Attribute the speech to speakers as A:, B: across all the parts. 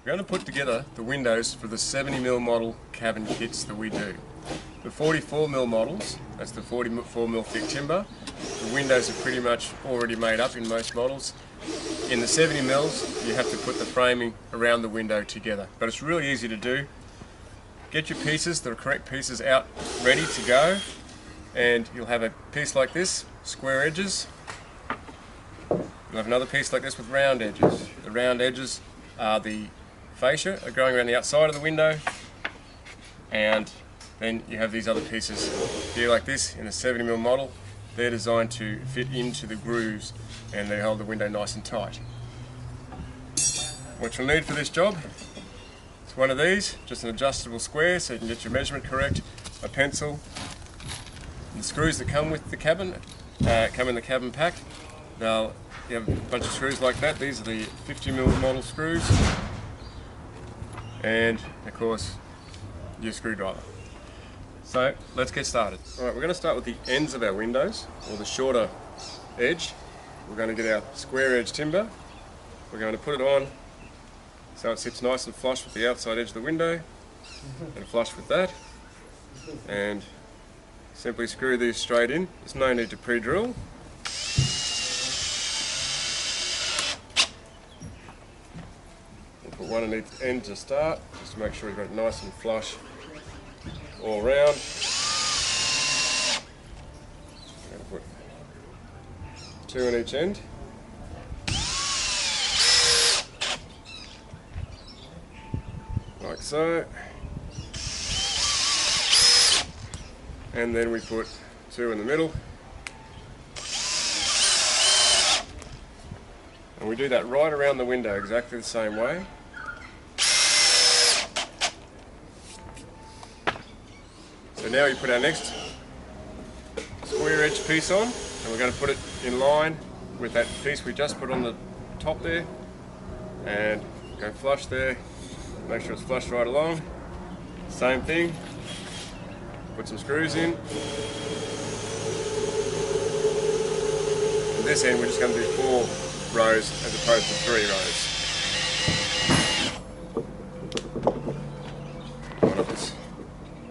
A: We're going to put together the windows for the 70mm model cabin kits that we do. The 44mm models, that's the 44mm thick timber, the windows are pretty much already made up in most models. In the 70mm, you have to put the framing around the window together, but it's really easy to do. Get your pieces, the correct pieces out ready to go, and you'll have a piece like this, square edges. You'll have another piece like this with round edges. The round edges are the fascia going around the outside of the window, and then you have these other pieces here like this in a 70mm model. They're designed to fit into the grooves and they hold the window nice and tight. What you'll need for this job is one of these, just an adjustable square so you can get your measurement correct, a pencil, and the screws that come with the cabin, come in the cabin pack. You have a bunch of screws like that. These are the 50mm model screws, and of course your screwdriver. So let's get started. Alright, we're going to start with the ends of our windows, or the shorter edge. We're going to get our square edge timber. We're going to put it on so it sits nice and flush with the outside edge of the window, and flush with that, and simply screw these straight in. There's no need to pre-drill. Put one on each end to start, just to make sure we've got it nice and flush all around. I'm going to put two on each end. Like so. And then we put two in the middle. And we do that right around the window exactly the same way. So now we put our next square edge piece on, and we're going to put it in line with that piece we just put on the top there, and go flush there, make sure it's flush right along. Same thing, put some screws in. And this end we're just going to do 4 rows as opposed to 3 rows. One of us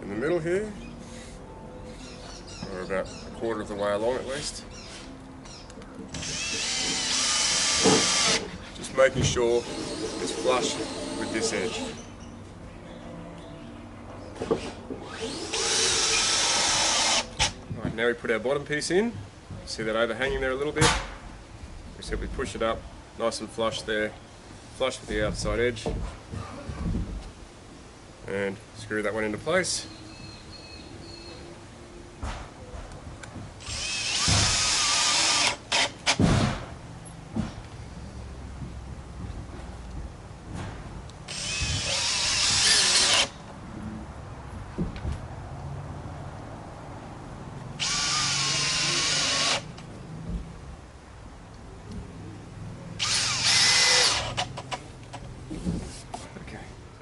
A: in the middle here, or about a quarter of the way along at least. Just making sure it's flush with this edge. Alright, now we put our bottom piece in. See that overhanging there a little bit? We simply push it up, nice and flush there, flush with the outside edge, and screw that one into place.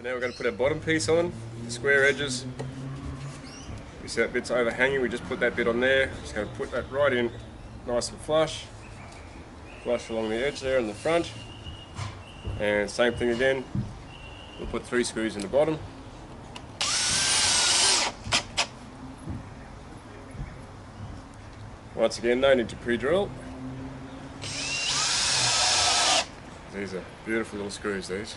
A: Now we're going to put our bottom piece on, the square edges. You see that bit's overhanging, we just put that bit on there. Just going to put that right in nice and flush. Flush along the edge there in the front. And same thing again, we'll put 3 screws in the bottom. Once again, no need to pre-drill. These are beautiful little screws, these.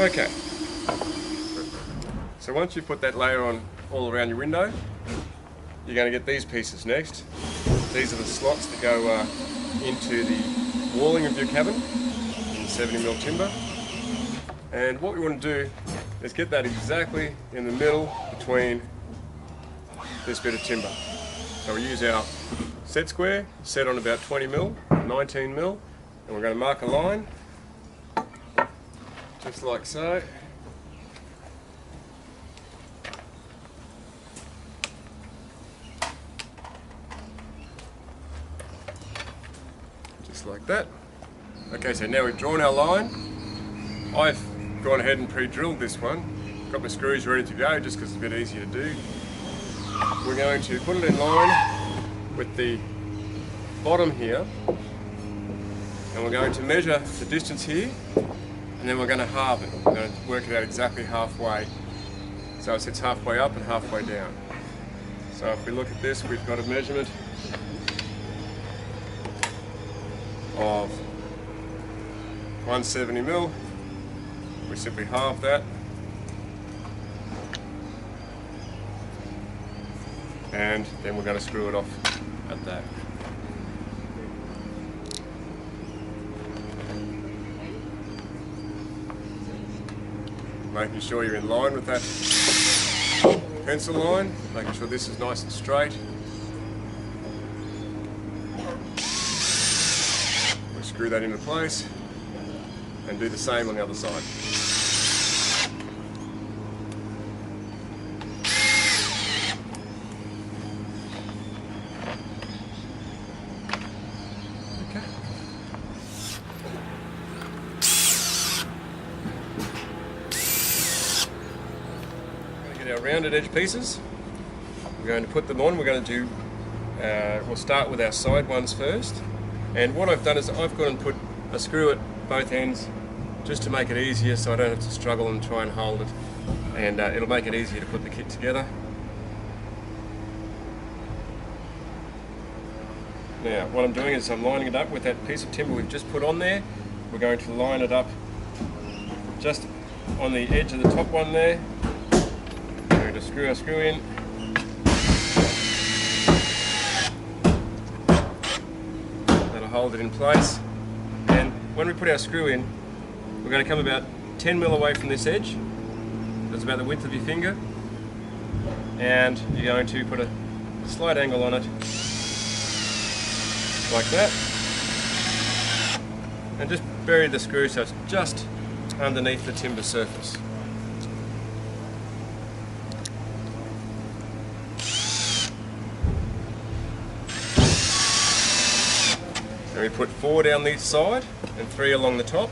A: Okay, so once you put that layer on all around your window, you're going to get these pieces next. These are the slots that go into the walling of your cabin in 70mm timber. And what we want to do is get that exactly in the middle between this bit of timber. So we use our set square, set on about 20mm, 19mm, and we're going to mark a line. Just like so. just like that. Okay, so now we've drawn our line. I've gone ahead and pre-drilled this one. Got my screws ready to go just because it's a bit easier to do. We're going to put it in line with the bottom here, and we're going to measure the distance here, and then we're going to halve it. We're going to work it out exactly halfway, so it sits halfway up and halfway down. So if we look at this, we've got a measurement of 170 mil. We simply halve that, and then we're going to screw it off at that. Making sure you're in line with that pencil line, making sure this is nice and straight. We screw that into place and do the same on the other side. Our rounded edge pieces, we're going to put them on. We're going to do, we'll start with our side ones first, and what I've done is I've gone and put a screw at both ends just to make it easier, so I don't have to struggle and try and hold it, and it'll make it easier to put the kit together. Now what I'm doing is I'm lining it up with that piece of timber we've just put on there. We're going to line it up just on the edge of the top one there. To screw our screw in, that'll hold it in place, and when we put our screw in, we're going to come about 10 mil away from this edge. That's about the width of your finger, and you're going to put a slight angle on it like that, and just bury the screw so it's just underneath the timber surface. And we put 4 down each side and 3 along the top.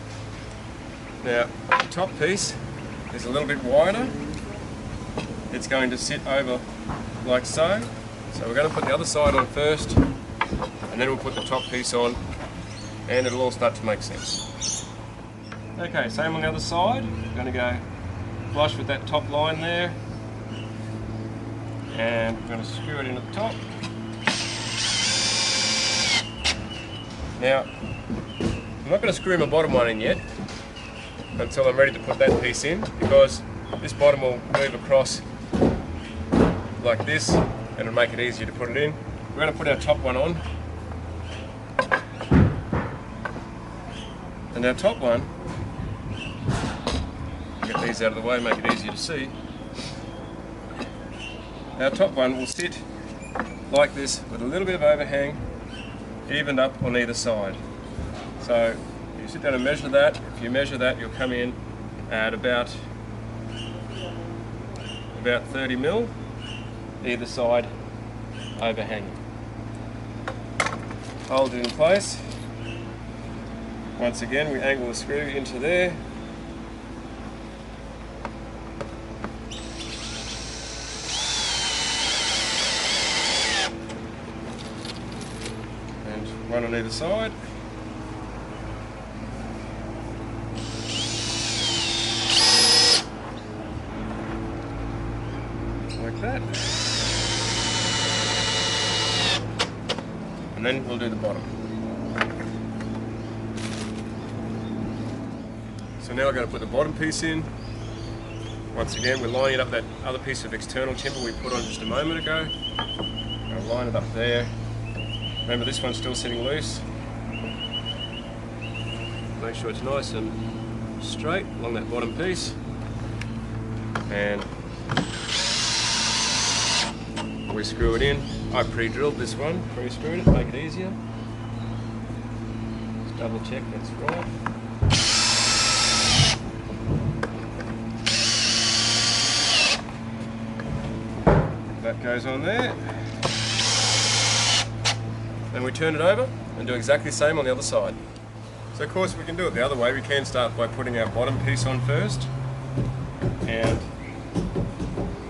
A: Now, the top piece is a little bit wider. It's going to sit over like so. So we're going to put the other side on first, and then we'll put the top piece on, and it'll all start to make sense. Okay, same on the other side. We're going to go flush with that top line there, and we're going to screw it in at the top. Now, I'm not going to screw my bottom one in yet until I'm ready to put that piece in, because this bottom will move across like this and it'll make it easier to put it in. We're going to put our top one on, and our top one, get these out of the way, make it easier to see. Our top one will sit like this with a little bit of overhang, evened up on either side. So you sit down and measure that. If you measure that, you'll come in at about 30 mil either side overhanging. Hold it in place. Once again, we angle the screw into there. One on either side. Like that. And then we'll do the bottom. So now we're going to put the bottom piece in. Once again, we're lining up that other piece of external timber we put on just a moment ago. I'll line it up there. Remember, this one's still sitting loose. Make sure it's nice and straight along that bottom piece. And we screw it in. I pre-drilled this one, pre-screwed it, make it easier. Just double check that's right. That goes on there. and we turn it over and do exactly the same on the other side. So of course we can do it the other way. We can start by putting our bottom piece on first and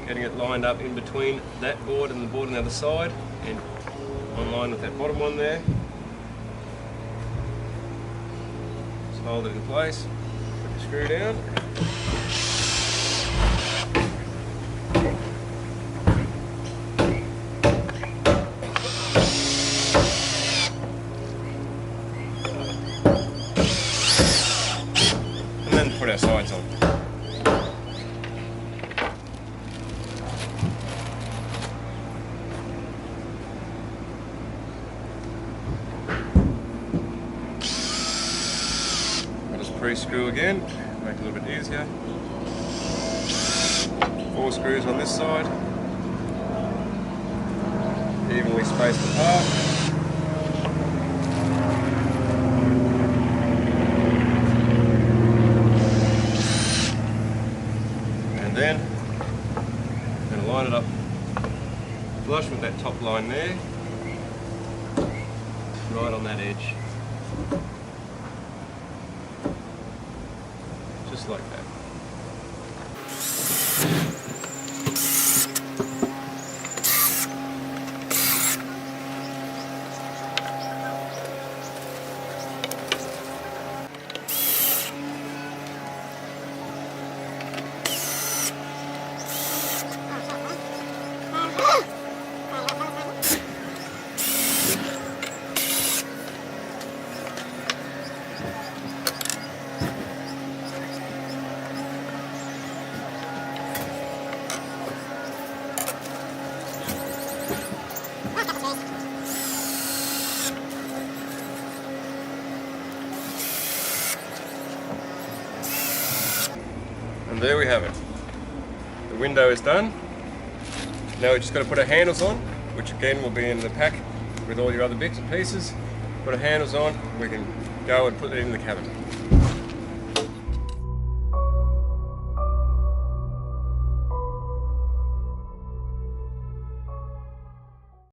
A: getting it lined up in between that board and the board on the other side and on line with that bottom one there. Just hold it in place, put your screw down. And then put our sides on. Pre-screw again, make it a little bit easier. 4 screws on this side, evenly spaced apart. And then I'm going to line it up flush with that top line there, right on that edge. Just like that. And there we have it. The window is done. Now we've just got to put our handles on, which again will be in the pack with all your other bits and pieces. Put our handles on, we can go and put it in the cabin.